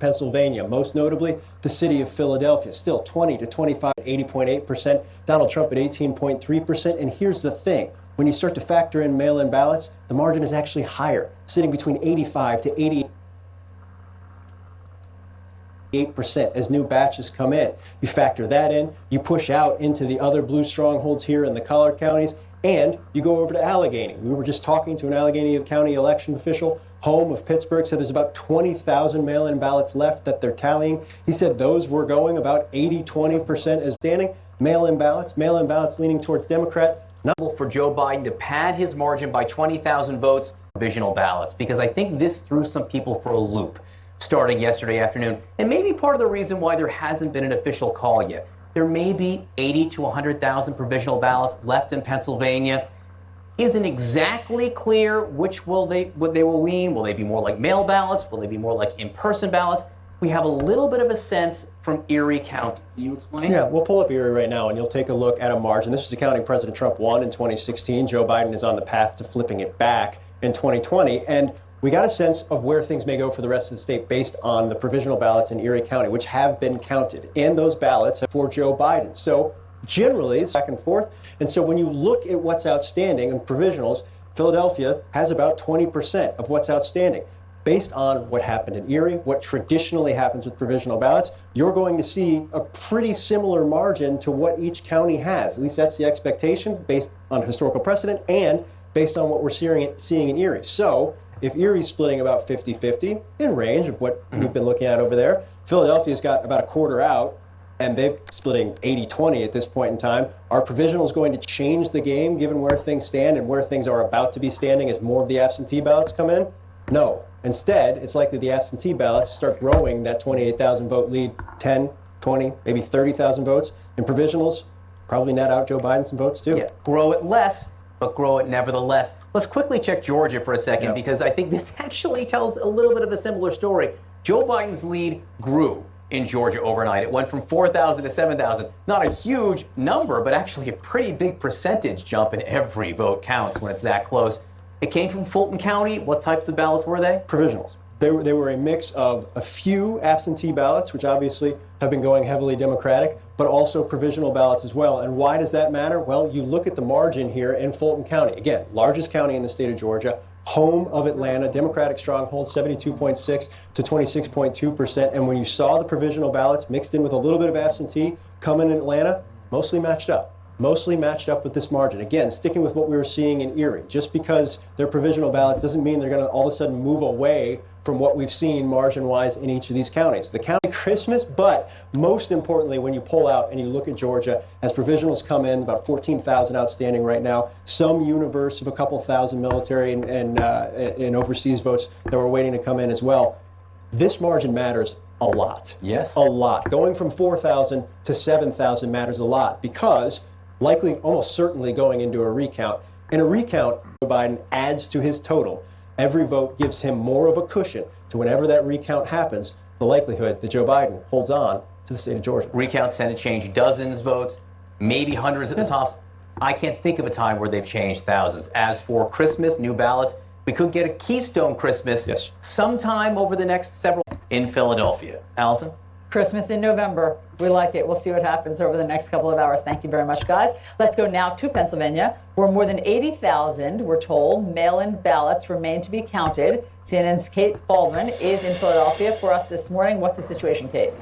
Pennsylvania, most notably the city of Philadelphia, still 20 to 25, 80.8%, Donald Trump at 18.3%. And here's the thing, when you start to factor in mail-in ballots, the margin is actually higher, sitting between 85 to 88% as new batches come in. You factor that in, you push out into the other blue strongholds here in the collared counties, and you go over to Allegheny. We were just talking to an Allegheny County election official, home of Pittsburgh, said there's about 20,000 mail-in ballots left that they're tallying. He said those were going about 80-20% as standing. Mail-in ballots leaning towards Democrat. Not for Joe Biden to pad his margin by 20,000 votes, provisional ballots, because I think this threw some people for a loop starting yesterday afternoon, and maybe part of the reason why there hasn't been an official call yet. There may be 80 to 100,000 provisional ballots left in Pennsylvania. Isn't exactly clear which they will lean. Will they be more like mail ballots? Will they be more like in-person ballots? We have a little bit of a sense from Erie County. Can you explain? Yeah, we'll pull up Erie right now, and you'll take a look at a margin. This is a county President Trump won in 2016. Joe Biden is on the path to flipping it back in 2020, and we got a sense of where things may go for the rest of the state based on the provisional ballots in Erie County, which have been counted. And those ballots for Joe Biden. So generally, it's back and forth. And so when you look at what's outstanding in provisionals, Philadelphia has about 20% of what's outstanding. Based on what happened in Erie, what traditionally happens with provisional ballots, you're going to see a pretty similar margin to what each county has. At least that's the expectation based on historical precedent and based on what we're seeing in Erie. So if Erie's splitting about 50-50 in range of what we've been looking at over there, Philadelphia's got about a quarter out, and they're splitting 80-20 at this point in time. Are provisionals going to change the game given where things stand and where things are about to be standing as more of the absentee ballots come in? No. Instead, it's likely the absentee ballots start growing that 28,000 vote lead, 10, 20, maybe 30,000 votes. And provisionals probably net out Joe Biden some votes too. Yeah, grow it less, but grow it nevertheless. Let's quickly check Georgia for a second, because I think this actually tells a little bit of a similar story. Joe Biden's lead grew in Georgia overnight. It went from 4,000 to 7,000. Not a huge number, but actually a pretty big percentage jump, and every vote counts when it's that close. It came from Fulton County. What types of ballots were they? Provisionals. They were a mix of a few absentee ballots, which obviously have been going heavily Democratic, but also provisional ballots as well. And why does that matter? Well, you look at the margin here in Fulton County. Again, largest county in the state of Georgia, home of Atlanta, Democratic stronghold, 72.6 to 26.2%. And when you saw the provisional ballots mixed in with a little bit of absentee come in Atlanta, mostly matched up with this margin. Again, sticking with what we were seeing in Erie. Just because they're provisional ballots doesn't mean they're going to all of a sudden move away from what we've seen margin-wise in each of these counties. The county Christmas, but most importantly, when you pull out and you look at Georgia, as provisionals come in, about 14,000 outstanding right now, some universe of a couple thousand military and overseas votes that were waiting to come in as well. This margin matters a lot. Yes. A lot. Going from 4,000 to 7,000 matters a lot because likely, almost certainly going into a recount. In a recount, Joe Biden adds to his total. Every vote gives him more of a cushion to whenever that recount happens, the likelihood that Joe Biden holds on to the state of Georgia. Recounts tend to change dozens votes, maybe hundreds at the tops. I can't think of a time where they've changed thousands. As for Christmas, new ballots, we could get a Keystone Christmas sometime over the next several in Philadelphia. Allison? Christmas in November. We like it. We'll see what happens over the next couple of hours. Thank you very much, guys. Let's go now to Pennsylvania, where more than 80,000, we're told, mail-in ballots remain to be counted. CNN's Kate Baldwin is in Philadelphia for us this morning. What's the situation, Kate?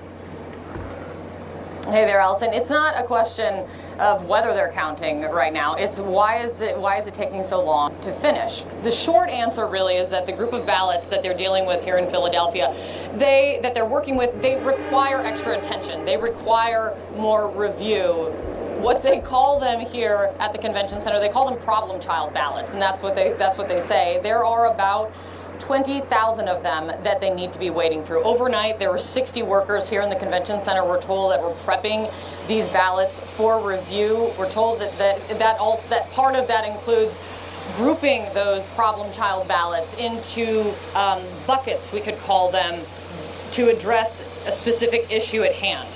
Hey there, Allison. It's not a question of whether they're counting right now. It's why is it taking so long to finish? The short answer really is that the group of ballots that they're dealing with here in Philadelphia, that they're working with, they require extra attention. They require more review. What they call them here at the convention center, they call them problem child ballots, and that's what they say. There are about 20,000 of them that they need to be wading through. Overnight, there were 60 workers here in the convention center, we're told, that were prepping these ballots for review. We're told that part of that includes grouping those problem child ballots into buckets, we could call them, to address a specific issue at hand.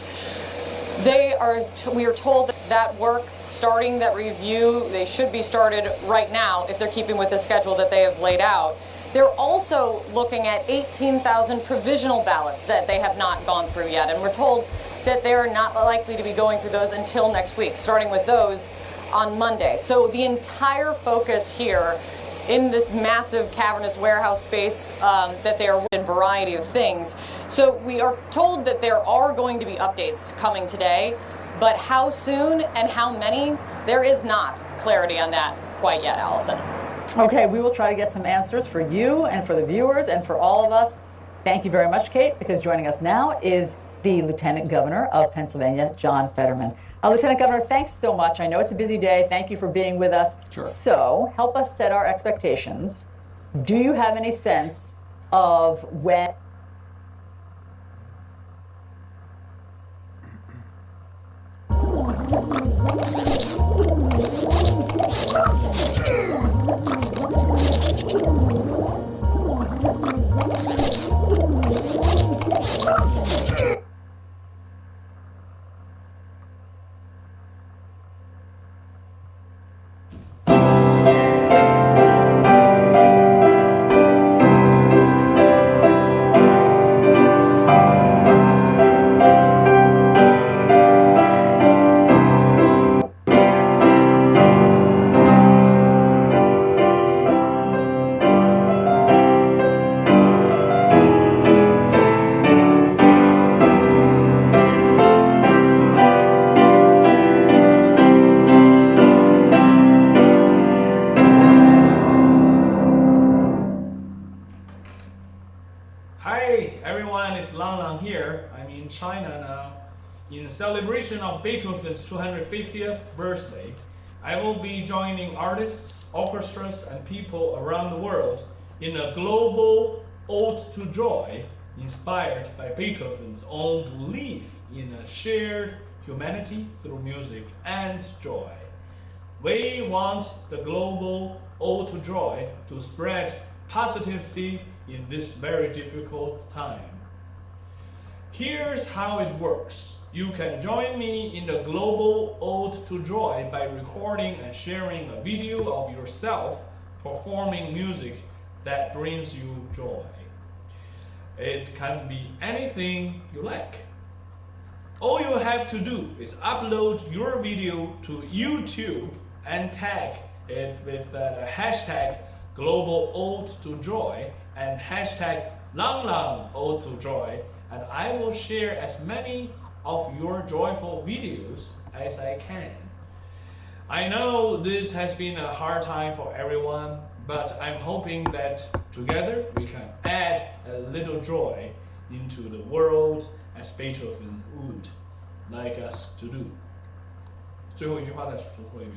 We are told that work, starting that review, they should be started right now if they're keeping with the schedule that they have laid out. They're also looking at 18,000 provisional ballots that they have not gone through yet, and we're told that they're not likely to be going through those until next week, starting with those on Monday. So the entire focus here in this massive cavernous warehouse space that they are in a variety of things. So we are told that there are going to be updates coming today, but how soon and how many, there is not clarity on that quite yet, Allison. Okay, we will try to get some answers for you and for the viewers and for all of us. Thank you very much, Kate, because joining us now is the Lieutenant Governor of Pennsylvania, John Fetterman. Lieutenant Governor, thanks so much. I know it's a busy day. Thank you for being with us. Sure. So help us set our expectations. Do you have any sense of when China now, in celebration of Beethoven's 250th birthday, I will be joining artists, orchestras, and people around the world in a global ode to joy inspired by Beethoven's own belief in a shared humanity through music and joy. We want the global ode to joy to spread positivity in this very difficult time. Here's how it works. You can join me in the global ode to joy by recording and sharing a video of yourself performing music that brings you joy. It can be anything you like. All you have to do is upload your video to YouTube and tag it with the hashtag global ode to joy and hashtag long long ode to joy, and I will share as many of your joyful videos as I can. I know this has been a hard time for everyone, but I'm hoping that together we can add a little joy into the world as Beethoven would like us to do. 最后一句话再说一遍。